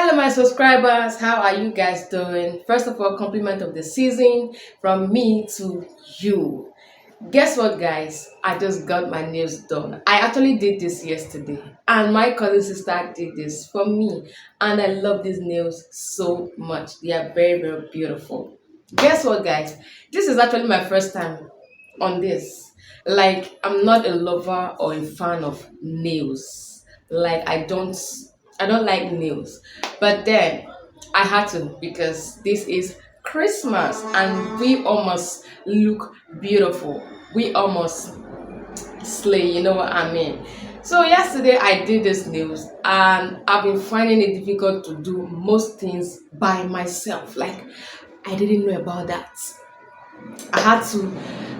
Hello, my subscribers. How are you guys doing? First of all, compliment of the season from me to you. Guess what, guys? I just got my nails done. I actually did this yesterday, and my cousin sister did this for me, and I love these nails so much. They are very, very beautiful. Guess what, guys? This is actually my first time on this. Like, I'm not a lover or a fan of nails. Like, I don't like nails. But then I had to because this is Christmas and we almost look beautiful. We almost slay, you know what I mean? So yesterday I did this nails and I've been finding it difficult to do most things by myself. Like, I didn't know about that. I had to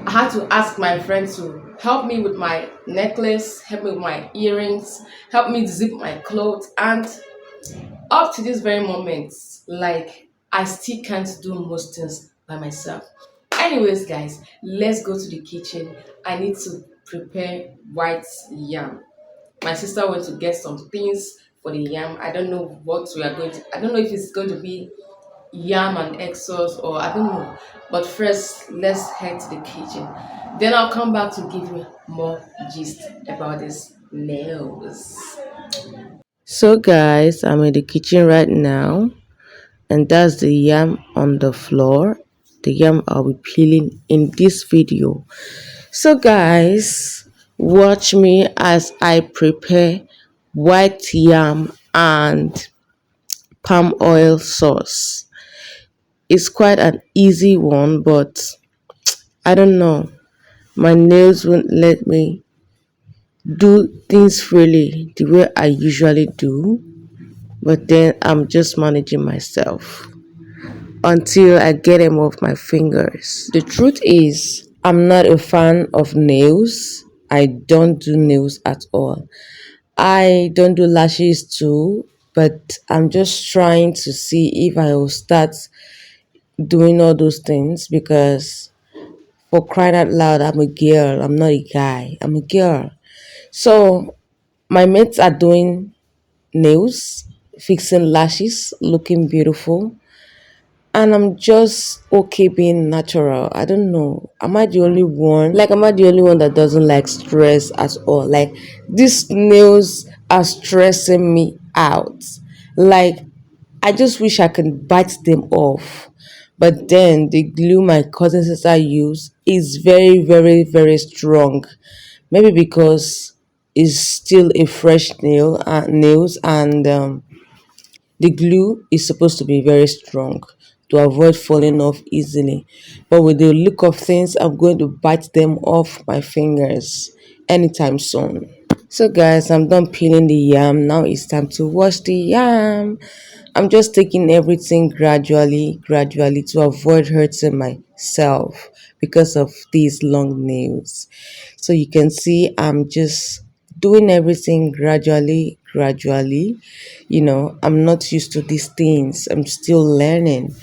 I had to ask my friend to help me with my necklace, help me with my earrings, help me zip my clothes, and up to this very moment, like I still can't do most things by myself. Anyways, guys, let's go to the kitchen. I need to prepare white yam. My sister went to get some things for the yam. I don't know what we are going to. I don't know if it's going to be yam and egg sauce or I don't know. But first, let's head to the kitchen. Then I'll come back to give you more gist about this nails. So, guys, I'm in the kitchen right now, and that's the yam on the floor. The yam I'll be peeling in this video. So, guys, watch me as I prepare white yam and palm oil sauce. It's quite an easy one, but I don't know. My nails won't let me do things freely the way I usually do, but then I'm just managing myself until I get them off my fingers. The truth is, I'm not a fan of nails. I don't do nails at all. I don't do lashes too, but I'm just trying to see if I will start doing all those things because for crying out loud, I'm a girl. I'm not a guy. I'm a girl. So my mates are doing nails, fixing lashes, looking beautiful. And I'm just okay being natural. I don't know. Am I the only one? Like, am I the only one that doesn't like stress at all? Like, these nails are stressing me out. Like, I just wish I could bite them off. But then the glue my cousin sister used is very, very, very strong. Maybe because it's still a fresh nails and the glue is supposed to be very strong to avoid falling off easily. But with the look of things, I'm going to bite them off my fingers anytime soon. So guys, I'm done peeling the yam. Now it's time to wash the yam. I'm just taking everything gradually to avoid hurting myself because of these long nails. So you can see I'm just doing everything gradually. I'm not used to these things. I'm still learning.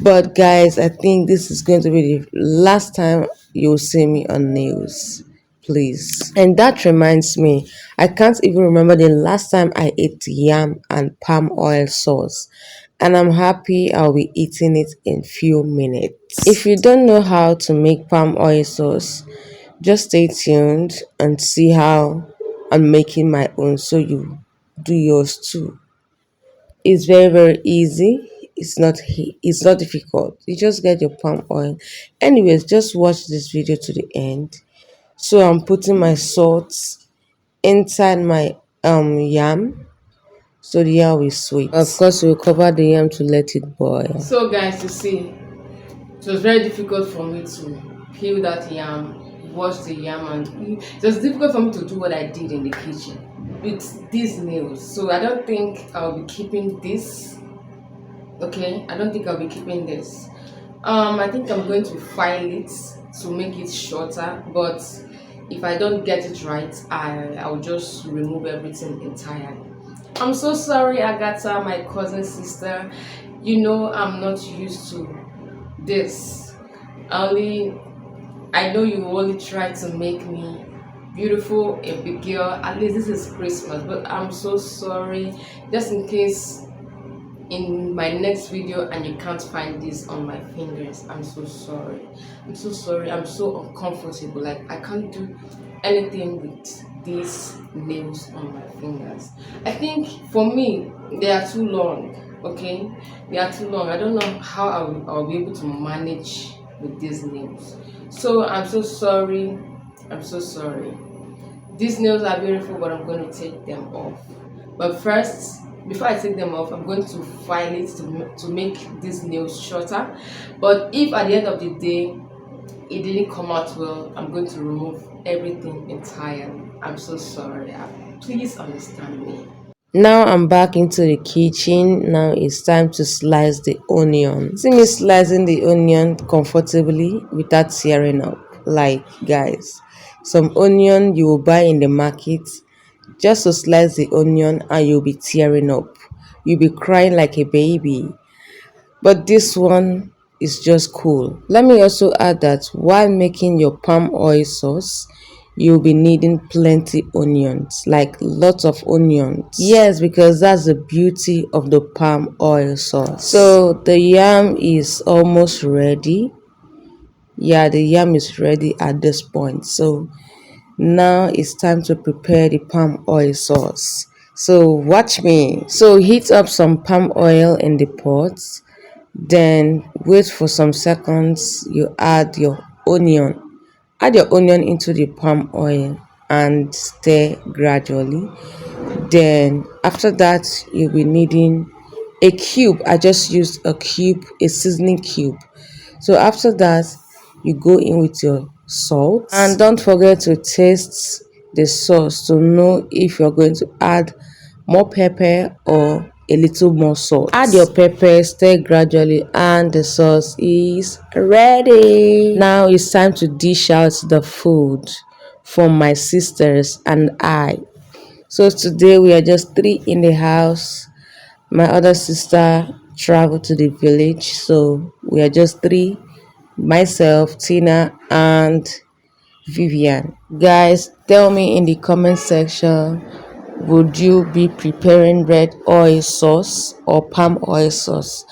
But guys, I think this is going to be the last time you'll see me on nails. Please. And that reminds me, I can't even remember the last time I ate yam and palm oil sauce. And I'm happy I'll be eating it in few minutes. If you don't know how to make palm oil sauce, just stay tuned and see how I'm making my own so you do yours too. It's very, very easy. It's not difficult. You just get your palm oil. Anyways, just watch this video to the end. So I'm putting my salt inside my yam so the yam will sweet. Of course, we'll cover the yam to let it boil. So guys, you see, it was very difficult for me to peel that yam, wash the yam, and it was difficult for me to do what I did in the kitchen with these nails. So I don't think I'll be keeping this. Okay, I don't think I'll be keeping this. I think I'm going to file it to make it shorter, but if I don't get it right, I'll just remove everything entirely. I'm so sorry, Agatha, my cousin sister. I'm not used to this. Only I know you only try to make me beautiful, a big girl. At least this is Christmas, but I'm so sorry. Just in case in my next video and you can't find this on my fingers. I'm so sorry. I'm so sorry. I'm so uncomfortable. Like I can't do anything with these nails on my fingers. I think for me they are too long. Okay, they are too long. I don't know how I'll be able to manage with these nails. So I'm so sorry. I'm so sorry. These nails are beautiful, but I'm going to take them off. But first, before I take them off, I'm going to file it to make these nails shorter. But if at the end of the day it didn't come out well, I'm going to remove everything entirely. I'm so sorry. Please understand me. Now I'm back into the kitchen. Now it's time to slice the onion. See me slicing the onion comfortably without tearing up. Like, guys, some onion you will buy in the market just to slice the onion and you'll be tearing up. You'll be crying like a baby. But this one is just cool. Let me also add that while making your palm oil sauce, you'll be needing plenty onions, like lots of onions. Yes, because that's the beauty of the palm oil sauce. So the yam is almost ready. Yeah, the yam is ready at this point. So now it's time to prepare the palm oil sauce. So watch me. So heat up some palm oil in the pot, then wait for some seconds. You add your onion. Add your onion into the palm oil and stir gradually. Then after that, you'll be needing a cube. I just used a cube, a seasoning cube. So after that, you go in with your salt and don't forget to taste the sauce to know if you're going to add more pepper or a little more salt. Add your pepper, stir gradually, and the sauce is ready. Now it's time to dish out the food for my sisters and I. So today we are just three in the house. My other sister traveled to the village, so we are just three, myself, Tina, and Vivian. Guys, tell me in the comment section, would you be preparing red oil sauce or palm oil sauce?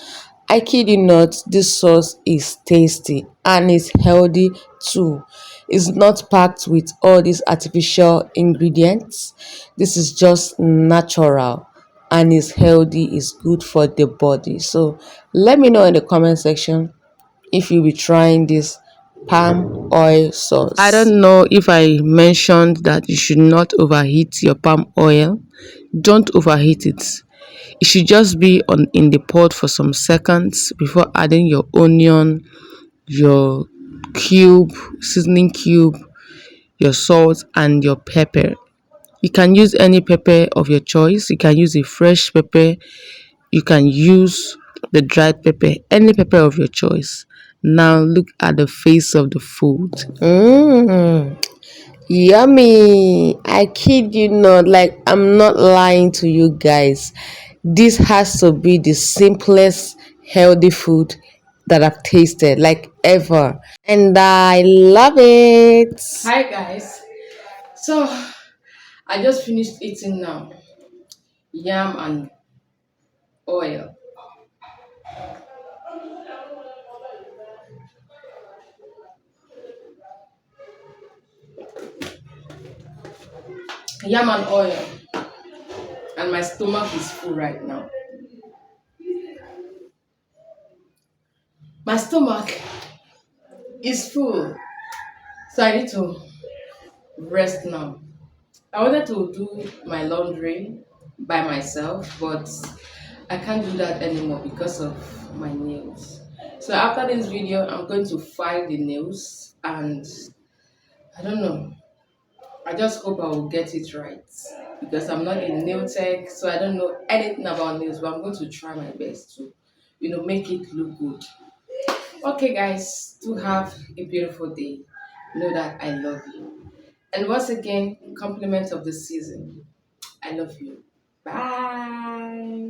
I kid you not, this sauce is tasty and it's healthy too. It's not packed with all these artificial ingredients. This is just natural and it's healthy, it's good for the body. So let me know in the comment section if you'll be trying this palm oil sauce. I don't know if I mentioned that you should not overheat your palm oil. Don't overheat it. It should just be on in the pot for some seconds before adding your onion, your cube, seasoning cube, your salt, and your pepper. You can use any pepper of your choice. You can use a fresh pepper. You can use the dried pepper, any pepper of your choice. Now look at the face of the food. Yummy. I kid you not, like I'm not lying to you guys. This has to be the simplest healthy food that I've tasted, like ever. And I love it. Hi guys. So I just finished eating now. Yam and oil. Yam and oil. And my stomach is full right now. My stomach is full. So I need to rest now. I wanted to do my laundry by myself, but I can't do that anymore because of my nails. So after this video, I'm going to file the nails and I don't know. I just hope I will get it right because I'm not a nail tech, so I don't know anything about nails, but I'm going to try my best to, make it look good. Okay, guys, do have a beautiful day. Know that I love you. And once again, compliment of the season. I love you. Bye.